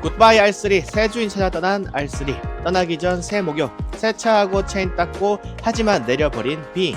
굿바이 R3 새 주인 찾아 떠난 R3 떠나기 전 새 목욕 세차하고 체인 닦고 하지만 내려버린 비.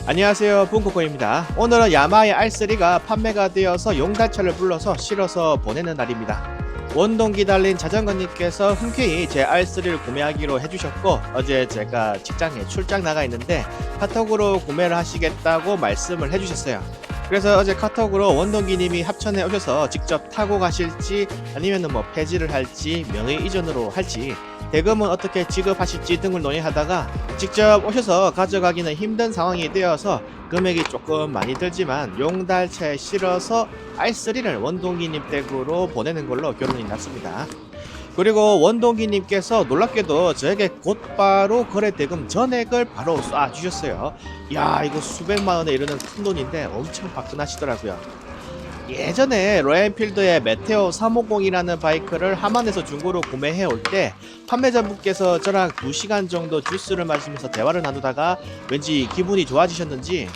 안녕하세요, 붕코코입니다. 오늘은 야마하의 R3가 판매가 되어서 용달차를 불러서 실어서 보내는 날입니다. 원동기 달린 자전거님께서 흔쾌히 제 R3를 구매하기로 해주셨고, 어제 제가 직장에 출장 나가 있는데 카톡으로 구매를 하시겠다고 말씀을 해주셨어요. 그래서 어제 카톡으로 원동기님이 합천에 오셔서 직접 타고 가실지 아니면 뭐 폐지를 할지 명의 이전으로 할지 대금은 어떻게 지급하실지 등을 논의하다가 직접 오셔서 가져가기는 힘든 상황이 되어서 금액이 조금 많이 들지만 용달차에 실어서 R3를 원동기님 댁으로 보내는 걸로 결론이 났습니다. 그리고 원동기님께서 놀랍게도 저에게 곧바로 거래대금 전액을 바로 쏴주셨어요. 야, 이거 수백만원에 이르는 큰돈인데 엄청 화끈하시더라고요. 예전에 로얄필드의 메테오 350이라는 바이크를 하만에서 중고로 구매해 올 때 판매자분께서 저랑 2시간 정도 주스를 마시면서 대화를 나누다가 왠지 기분이 좋아지셨는지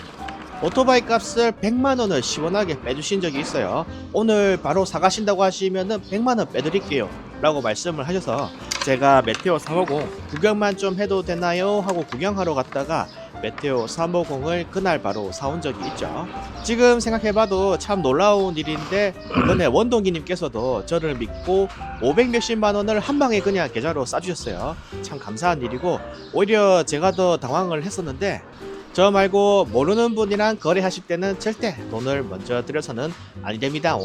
오토바이 값을 100만원을 시원하게 빼주신 적이 있어요. 오늘 바로 사가신다고 하시면은 100만원 빼드릴게요 라고 말씀을 하셔서 제가 메테오 350 구경만 좀 해도 되나요? 하고 구경하러 갔다가 메테오 350을 그날 바로 사온 적이 있죠. 지금 생각해봐도 참 놀라운 일인데 이번에 원동기님께서도 저를 믿고 500 몇십만원을 한방에 그냥 계좌로 싸주셨어요. 참 감사한 일이고 오히려 제가 더 당황을 했었는데 저 말고 모르는 분이랑 거래하실 때는 절대 돈을 먼저 들여서는 아니 됩니다.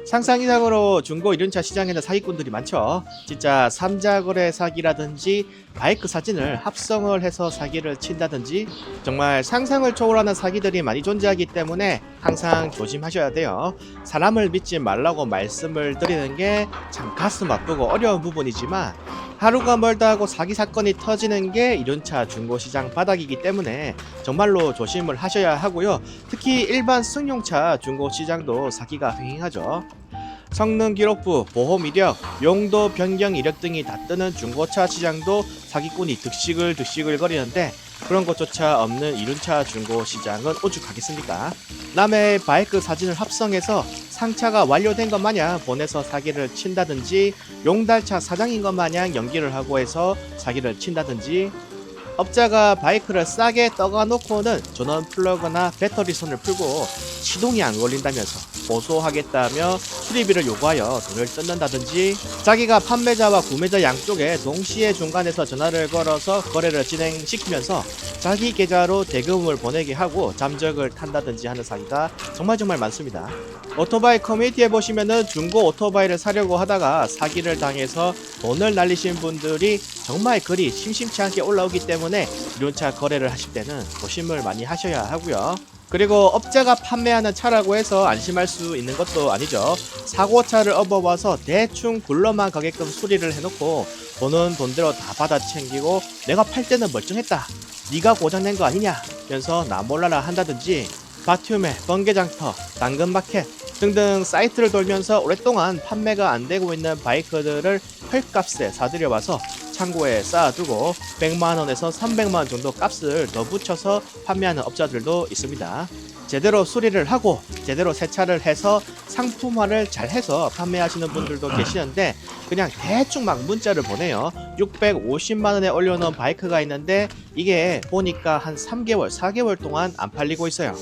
상상 이상으로 중고 이륜차 시장에는 사기꾼들이 많죠. 진짜 삼자거래 사기라든지 바이크 사진을 합성을 해서 사기를 친다든지 정말 상상을 초월하는 사기들이 많이 존재하기 때문에 항상 조심하셔야 돼요. 사람을 믿지 말라고 말씀을 드리는 게 참 가슴 아프고 어려운 부분이지만 하루가 멀다 하고 사기 사건이 터지는 게 이륜차 중고시장 바닥이기 때문에 정말로 조심을 하셔야 하고요. 특히 일반 승용차 중고시장도 사기가 횡행하죠. 성능 기록부, 보험 이력, 용도 변경 이력 등이 다 뜨는 중고차 시장도 사기꾼이 득식을 거리는데 그런 것조차 없는 이륜차 중고 시장은 오죽하겠습니까? 남의 바이크 사진을 합성해서 상차가 완료된 것 마냥 보내서 사기를 친다든지 용달차 사장인 것 마냥 연기를 하고 해서 사기를 친다든지 업자가 바이크를 싸게 떠가 놓고는 전원 플러그나 배터리 선을 풀고 시동이 안 걸린다면서 고소하겠다며 수리비를 요구하여 돈을 뜯는다든지 자기가 판매자와 구매자 양쪽에 동시에 중간에서 전화를 걸어서 거래를 진행시키면서 자기 계좌로 대금을 보내게 하고 잠적을 탄다든지 하는 사기가 정말 많습니다. 오토바이 커뮤니티에 보시면은 중고 오토바이를 사려고 하다가 사기를 당해서 돈을 날리신 분들이 정말 글이 심심치 않게 올라오기 때문에 이륜차 거래를 하실 때는 조심을 많이 하셔야 하고요. 그리고 업자가 판매하는 차라고 해서 안심할 수 있는 것도 아니죠. 사고차를 업어와서 대충 굴러만 가게끔 수리를 해놓고 돈은 돈대로 다 받아 챙기고 내가 팔 때는 멀쩡했다, 네가 고장낸 거 아니냐 면서 나 몰라라 한다든지 바흄에 번개장터, 당근마켓 등등 사이트를 돌면서 오랫동안 판매가 안 되고 있는 바이크들을 헐값에 사들여와서 창고에 쌓아두고 100만원에서 300만원 정도 값을 더 붙여서 판매하는 업자들도 있습니다. 제대로 수리를 하고 제대로 세차를 해서 상품화를 잘 해서 판매하시는 분들도 계시는데 그냥 대충 막 문자를 보내요. 650만원에 올려놓은 바이크가 있는데 이게 보니까 한 3개월 4개월 동안 안 팔리고 있어요.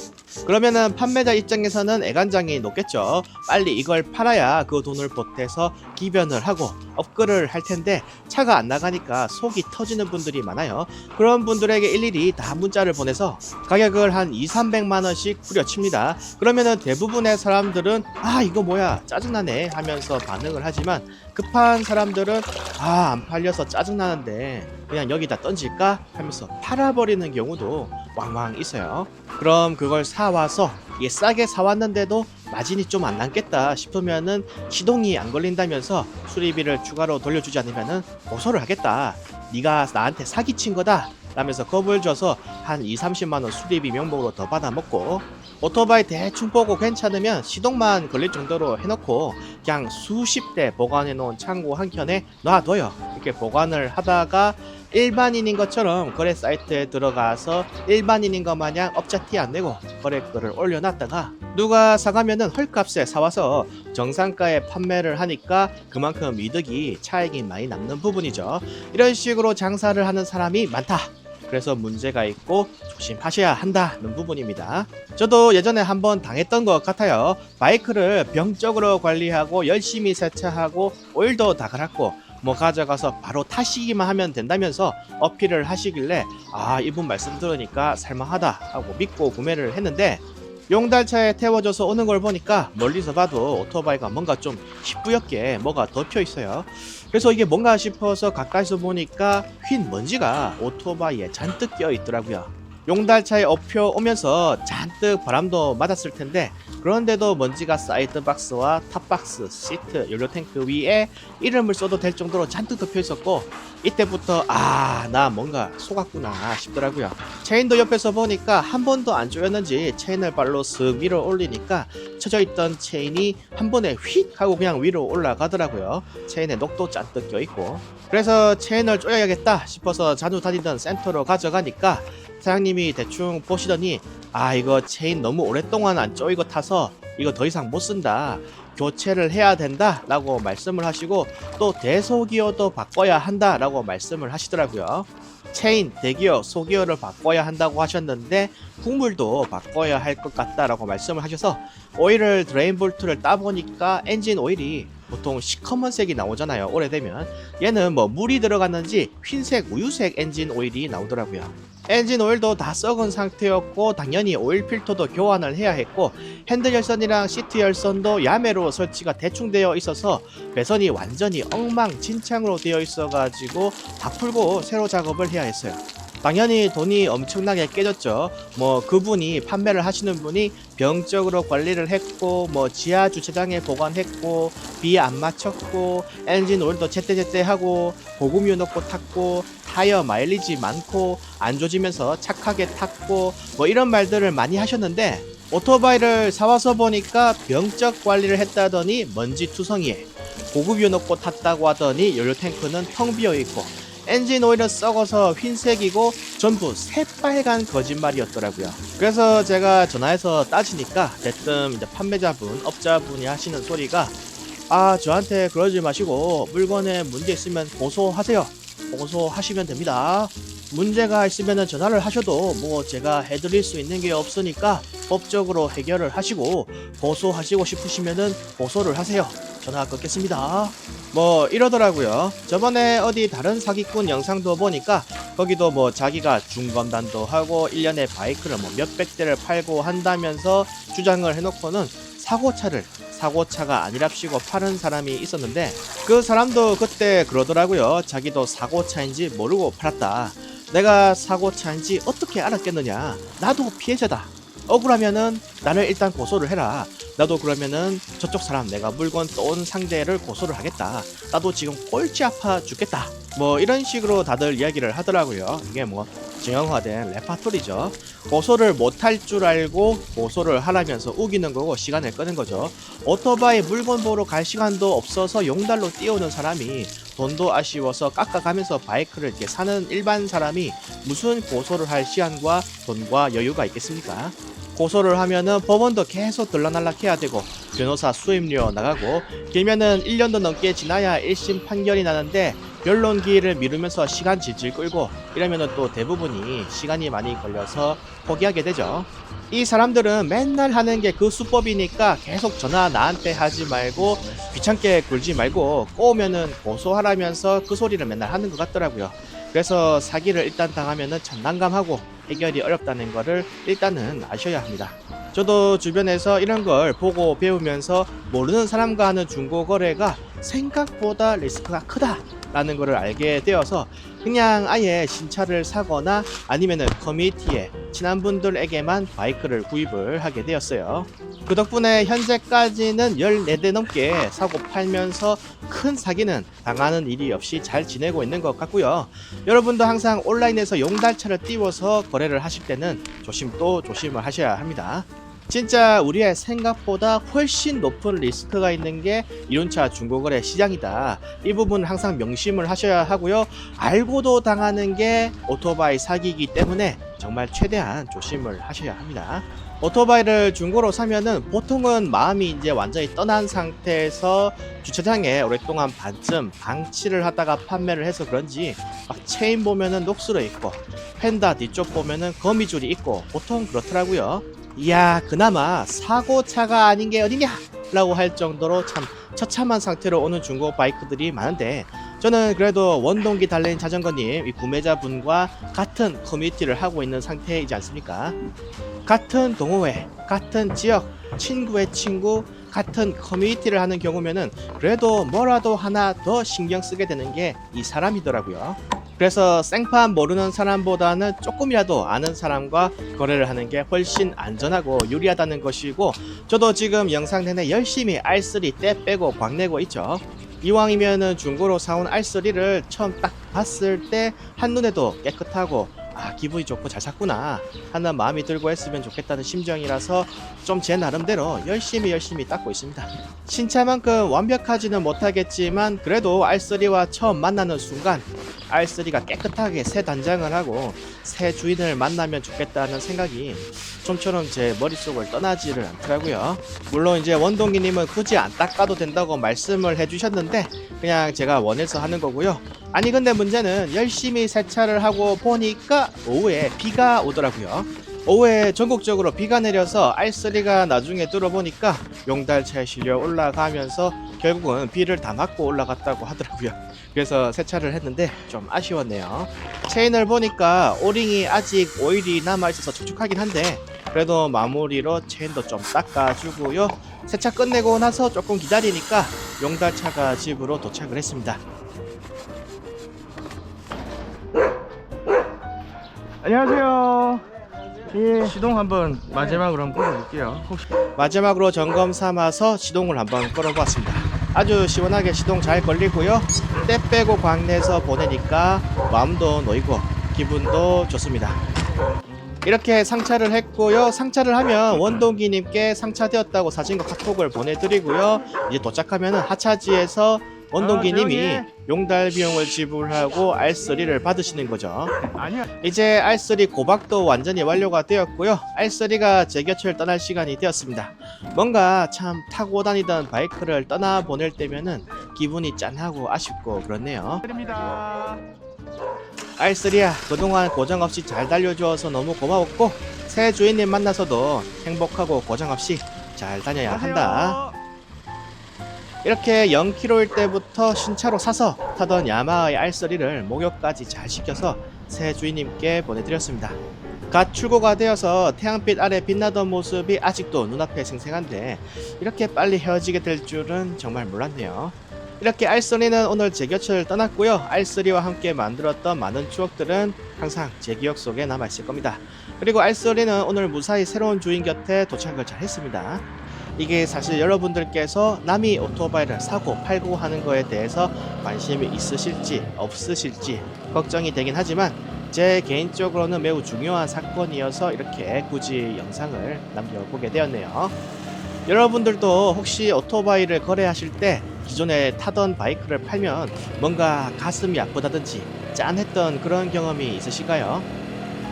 그러면은 판매자 입장에서는 애간장이 높겠죠. 빨리 이걸 팔아야 그 돈을 보태서 기변을 하고 업글을 할 텐데 차가 안 나가니까 속이 터지는 분들이 많아요. 그런 분들에게 일일이 다 문자를 보내서 가격을 한 200~300만원씩 후려칩니다. 그러면은 대부분의 사람들은 아 이거 뭐야 짜증나네 하면서 반응을 하지만 급한 사람들은 아 안 팔려서 짜증나는데 그냥 여기다 던질까 하면서 팔아버리는 경우도 왕왕 있어요. 그럼 그걸 사와서 이게 싸게 사왔는데도 마진이 좀 안 남겠다 싶으면은 시동이 안 걸린다면서 수리비를 추가로 돌려주지 않으면은 고소를 하겠다, 네가 나한테 사기친 거다 라면서 겁을 줘서 한 2~30만원 수리비 명목으로 더 받아먹고 오토바이 대충 보고 괜찮으면 시동만 걸릴 정도로 해놓고 그냥 수십 대 보관해 놓은 창고 한켠에 놔둬요. 이렇게 보관을 하다가 일반인인 것처럼 거래 사이트에 들어가서 일반인인 것 마냥 업자 티 안 내고 거래글을 올려놨다가 누가 사가면은 헐값에 사와서 정상가에 판매를 하니까 그만큼 이득이 차익이 많이 남는 부분이죠. 이런 식으로 장사를 하는 사람이 많다. 그래서 문제가 있고 조심하셔야 한다는 부분입니다. 저도 예전에 한번 당했던 것 같아요. 바이크를 병적으로 관리하고 열심히 세차하고 오일도 다 갈았고 뭐 가져가서 바로 타시기만 하면 된다면서 어필을 하시길래 아, 이분 말씀 들으니까 살만하다 하고 믿고 구매를 했는데 용달차에 태워져서 오는 걸 보니까 멀리서 봐도 오토바이가 뭔가 좀 희뿌옇게 뭐가 덮여 있어요. 그래서 이게 뭔가 싶어서 가까이서 보니까 휜 먼지가 오토바이에 잔뜩 껴 있더라고요. 용달차에 업혀 오면서 잔뜩 바람도 맞았을 텐데 그런데도 먼지가 사이드 박스와 탑박스, 시트, 연료 탱크 위에 이름을 써도 될 정도로 잔뜩 덮여 있었고 이때부터 아, 나 뭔가 속았구나 싶더라고요. 체인도 옆에서 보니까 한 번도 안 조였는지 체인을 발로 슥 밀어 올리니까 쳐져 있던 체인이 한 번에 휙 하고 그냥 위로 올라가더라고요. 체인에 녹도 잔뜩 껴있고 그래서 체인을 조여야겠다 싶어서 자주 다니던 센터로 가져가니까 사장님이 대충 보시더니 아, 이거 체인 너무 오랫동안 안 조이고 타서 이거 더 이상 못 쓴다, 교체를 해야 된다 라고 말씀을 하시고 또 대소기어도 바꿔야 한다 라고 말씀을 하시더라고요. 체인, 대기어, 소기어를 바꿔야 한다고 하셨는데 국물도 바꿔야 할 것 같다 라고 말씀을 하셔서 오일을 드레인 볼트를 따보니까 엔진 오일이 보통 시커먼색이 나오잖아요. 오래되면 얘는 뭐 물이 들어갔는지 흰색 우유색 엔진 오일이 나오더라고요. 엔진 오일도 다 썩은 상태였고 당연히 오일 필터도 교환을 해야 했고 핸들 열선이랑 시트 열선도 야매로 설치가 대충 되어 있어서 배선이 완전히 엉망진창으로 되어 있어 가지고 다 풀고 새로 작업을 해야 했어요. 당연히 돈이 엄청나게 깨졌죠. 뭐 그분이 판매를 하시는 분이 병적으로 관리를 했고 뭐 지하 주차장에 보관했고 비 안 맞췄고 엔진 오일도 제때제때하고 보급유 넣고 탔고 타이어 마일리지 많고 안 조지면서 착하게 탔고 뭐 이런 말들을 많이 하셨는데 오토바이를 사와서 보니까 병적 관리를 했다더니 먼지 투성이에 보급유 넣고 탔다고 하더니 연료 탱크는 텅 비어 있고 엔진 오일은 썩어서 흰색이고 전부 새빨간 거짓말이었더라고요. 그래서 제가 전화해서 따지니까 대뜸 이제 판매자분, 업자분이 하시는 소리가 아, 저한테 그러지 마시고 물건에 문제 있으면 고소하세요. 고소하시면 됩니다. 문제가 있으면 전화를 하셔도 뭐 제가 해드릴 수 있는 게 없으니까 법적으로 해결을 하시고 고소하시고 싶으시면은 고소를 하세요. 전화 끊겠습니다. 뭐 이러더라고요. 저번에 어디 다른 사기꾼 영상도 보니까 거기도 뭐 자기가 중검단도 하고 1년에 바이크를 뭐 몇백 대를 팔고 한다면서 주장을 해놓고는 사고차가 아니랍시고 파는 사람이 있었는데 그 사람도 그때 그러더라고요. 자기도 사고차인지 모르고 팔았다. 내가 사고차인지 어떻게 알았겠느냐. 나도 피해자다. 억울하면은 나를 일단 고소를 해라. 나도 그러면은 저쪽 사람 내가 물건 떠온 상대를 고소를 하겠다. 나도 지금 꼴찌 아파 죽겠다. 뭐 이런 식으로 다들 이야기를 하더라고요. 이게 뭐 정형화된 레파토리죠. 고소를 못할 줄 알고 고소를 하라면서 우기는 거고 시간을 끄는 거죠. 오토바이 물건 보러 갈 시간도 없어서 용달로 뛰어오는 사람이 돈도 아쉬워서 깎아가면서 바이크를 이렇게 사는 일반 사람이 무슨 고소를 할 시간과 돈과 여유가 있겠습니까? 고소를 하면은 법원도 계속 들락날락 해야 되고 변호사 수임료 나가고 길면은 1년도 넘게 지나야 1심 판결이 나는데 변론 기일을 미루면서 시간 질질 끌고 이러면은 또 대부분이 시간이 많이 걸려서 포기하게 되죠. 이 사람들은 맨날 하는 게 그 수법이니까 계속 전화 나한테 하지 말고 귀찮게 굴지 말고 꼬우면은 고소하라면서 그 소리를 맨날 하는 것 같더라고요. 그래서 사기를 일단 당하면은 참 난감하고 해결이 어렵다는 거를 일단은 아셔야 합니다. 저도 주변에서 이런 걸 보고 배우면서 모르는 사람과 하는 중고거래가 생각보다 리스크가 크다 라는 거를 알게 되어서 그냥 아예 신차를 사거나 아니면은 커뮤니티에 친한 분들에게만 바이크를 구입을 하게 되었어요. 그 덕분에 현재까지는 14대 넘게 사고 팔면서 큰 사기는 당하는 일이 없이 잘 지내고 있는 것 같고요. 여러분도 항상 온라인에서 용달차를 띄워서 거래를 하실 때는 조심 또 조심을 하셔야 합니다. 진짜 우리의 생각보다 훨씬 높은 리스크가 있는 게 이륜차 중고거래 시장이다. 이 부분 항상 명심을 하셔야 하고요. 알고도 당하는 게 오토바이 사기이기 때문에 정말 최대한 조심을 하셔야 합니다. 오토바이를 중고로 사면은 보통은 마음이 이제 완전히 떠난 상태에서 주차장에 오랫동안 반쯤 방치를 하다가 판매를 해서 그런지 막 체인 보면은 녹슬어 있고 펜다 뒤쪽 보면은 거미줄이 있고 보통 그렇더라고요. 이야, 그나마 사고차가 아닌 게 어디냐 라고 할 정도로 참 처참한 상태로 오는 중고 바이크들이 많은데, 저는 그래도 원동기 달린 자전거님 이 구매자분과 같은 커뮤니티를 하고 있는 상태이지 않습니까? 같은 동호회, 같은 지역, 친구의 친구, 같은 커뮤니티를 하는 경우면은 그래도 뭐라도 하나 더 신경 쓰게 되는 게 이 사람이더라고요. 그래서 생판 모르는 사람보다는 조금이라도 아는 사람과 거래를 하는 게 훨씬 안전하고 유리하다는 것이고, 저도 지금 영상 내내 열심히 R3 때 빼고 광내고 있죠. 이왕이면은 중고로 사온 R3를 처음 딱 봤을 때 한눈에도 깨끗하고 기분이 좋고 잘 샀구나 하는 마음이 들고 했으면 좋겠다는 심정이라서 좀 제 나름대로 열심히 닦고 있습니다. 신차만큼 완벽하지는 못하겠지만 그래도 R3와 처음 만나는 순간 R3가 깨끗하게 새 단장을 하고 새 주인을 만나면 좋겠다는 생각이 좀처럼 제 머릿속을 떠나지를 않더라고요. 물론 이제 원동기님은 굳이 안 닦아도 된다고 말씀을 해주셨는데 그냥 제가 원해서 하는 거고요. 아니 근데 문제는 열심히 세차를 하고 보니까 오후에 비가 오더라고요. 오후에 전국적으로 비가 내려서 R3가 나중에 뚫어보니까 용달차에 실려 올라가면서 결국은 비를 다 맞고 올라갔다고 하더라고요. 그래서 세차를 했는데 좀 아쉬웠네요. 체인을 보니까 오링이 아직 오일이 남아있어서 촉촉하긴 한데 그래도 마무리로 체인도 좀 닦아주고요. 세차 끝내고 나서 조금 기다리니까 용달차가 집으로 도착을 했습니다. 안녕하세요. 예, 시동 한번 마지막으로 한번 끌어볼게요. 마지막으로 점검 삼아서 시동을 한번 끌어보았습니다. 아주 시원하게 시동 잘 걸리고요. 때 빼고 광내서 보내니까 마음도 놓이고 기분도 좋습니다. 이렇게 상차를 했고요. 상차를 하면 원동기님께 상차되었다고 사진과 카톡을 보내드리고요. 이제 도착하면 하차지에서 원동기님이 용달 비용을 지불하고 R3를 받으시는 거죠. 이제 R3 고박도 완전히 완료가 되었고요. R3가 제 곁을 떠날 시간이 되었습니다. 뭔가 참 타고 다니던 바이크를 떠나 보낼 때면은 기분이 짠하고 아쉽고 그렇네요. R3야, 그동안 고장 없이 잘 달려주어서 너무 고마웠고 새 주인님 만나서도 행복하고 고장 없이 잘 다녀야 한다. 이렇게 0km일 때부터 신차로 사서 타던 야마하의 R3를 목욕까지 잘 시켜서 새 주인님께 보내드렸습니다. 갓 출고가 되어서 태양빛 아래 빛나던 모습이 아직도 눈앞에 생생한데 이렇게 빨리 헤어지게 될 줄은 정말 몰랐네요. 이렇게 R3는 오늘 제 곁을 떠났고요. R3와 함께 만들었던 많은 추억들은 항상 제 기억 속에 남아있을 겁니다. 그리고 R3는 오늘 무사히 새로운 주인 곁에 도착을 잘 했습니다. 이게 사실 여러분들께서 남이 오토바이를 사고 팔고 하는 거에 대해서 관심이 있으실지 없으실지 걱정이 되긴 하지만 제 개인적으로는 매우 중요한 사건이어서 이렇게 굳이 영상을 남겨보게 되었네요. 여러분들도 혹시 오토바이를 거래하실 때 기존에 타던 바이크를 팔면 뭔가 가슴이 아프다든지 짠했던 그런 경험이 있으신가요?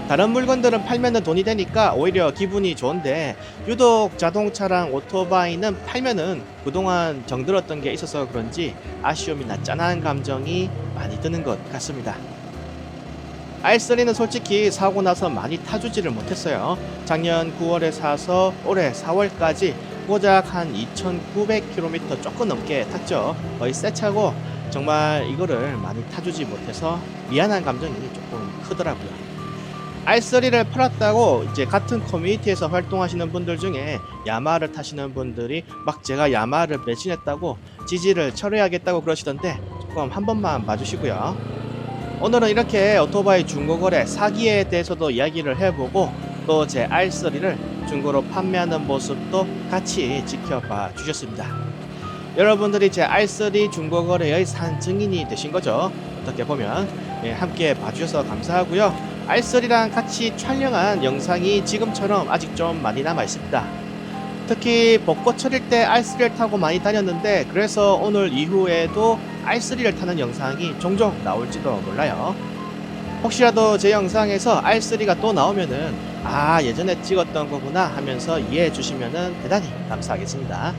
다른 물건들은 팔면은 돈이 되니까 오히려 기분이 좋은데 유독 자동차랑 오토바이는 팔면은 그동안 정들었던 게 있어서 그런지 아쉬움이나 짠한 감정이 많이 드는 것 같습니다. R3는 솔직히 사고 나서 많이 타주지를 못했어요. 작년 9월에 사서 올해 4월까지 고작 한 2,900km 조금 넘게 탔죠. 거의 새 차고 정말 이거를 많이 타주지 못해서 미안한 감정이 조금 크더라고요. R3를 팔았다고 이제 같은 커뮤니티에서 활동하시는 분들 중에 야마를 타시는 분들이 막 제가 야마를 배신했다고 지지를 철회하겠다고 그러시던데 조금 한 번만 봐주시고요. 오늘은 이렇게 오토바이 중고거래 사기에 대해서도 이야기를 해보고 또 제 R3를 중고로 판매하는 모습도 같이 지켜봐 주셨습니다. 여러분들이 제 R3 중고거래의 산 증인이 되신 거죠. 어떻게 보면 함께 봐주셔서 감사하고요. R3랑 같이 촬영한 영상이 지금처럼 아직 좀 많이 남아 있습니다. 특히 벚꽃철일 때 R3를 타고 많이 다녔는데 그래서 오늘 이후에도 R3를 타는 영상이 종종 나올지도 몰라요. 혹시라도 제 영상에서 R3가 또 나오면은 아 예전에 찍었던 거구나 하면서 이해해 주시면은 대단히 감사하겠습니다.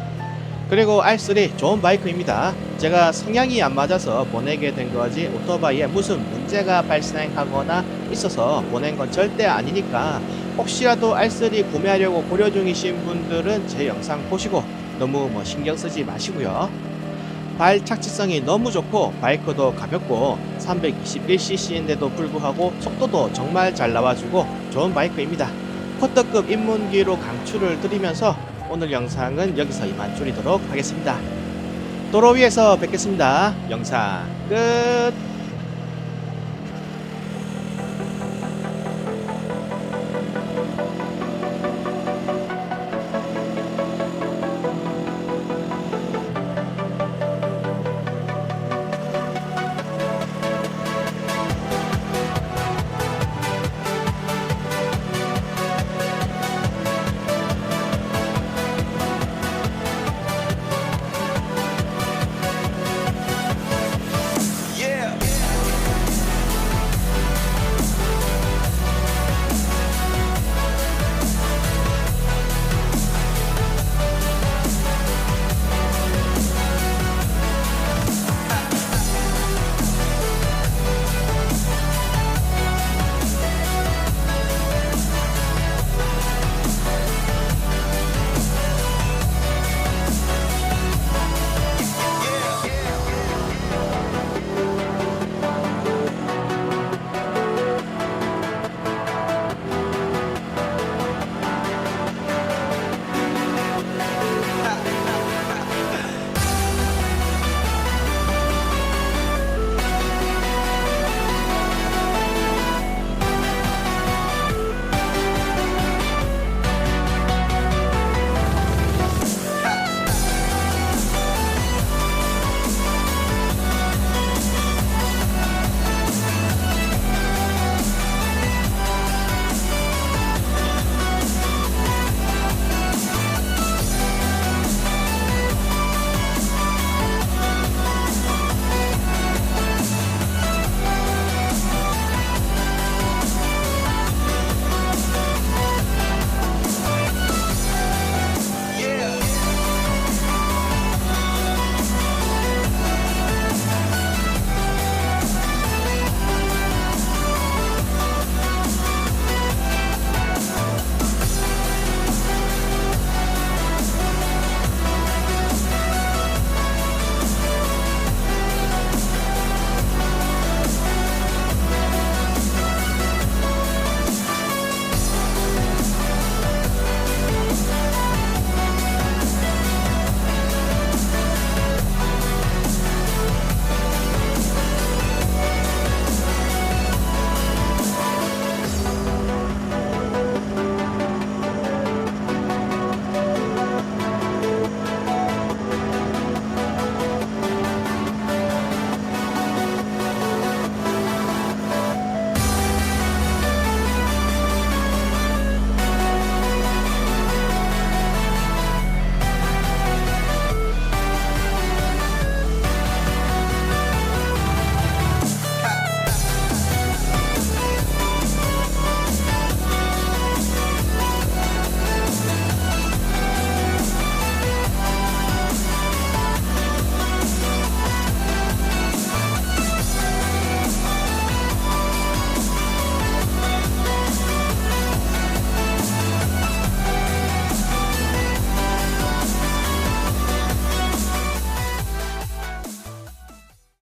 그리고 R3 좋은 바이크입니다. 제가 성향이 안 맞아서 보내게 된 거지 오토바이에 무슨 문제가 발생하거나 있어서 보낸 건 절대 아니니까 혹시라도 R3 구매하려고 고려 중이신 분들은 제 영상 보시고 너무 신경 쓰지 마시고요. 발 착지성이 너무 좋고 바이크도 가볍고 321cc인데도 불구하고 속도도 정말 잘 나와주고 좋은 바이크입니다. 코터급 입문기로 강추를 드리면서 오늘 영상은 여기서 이만 줄이도록 하겠습니다. 도로 위에서 뵙겠습니다. 영상 끝.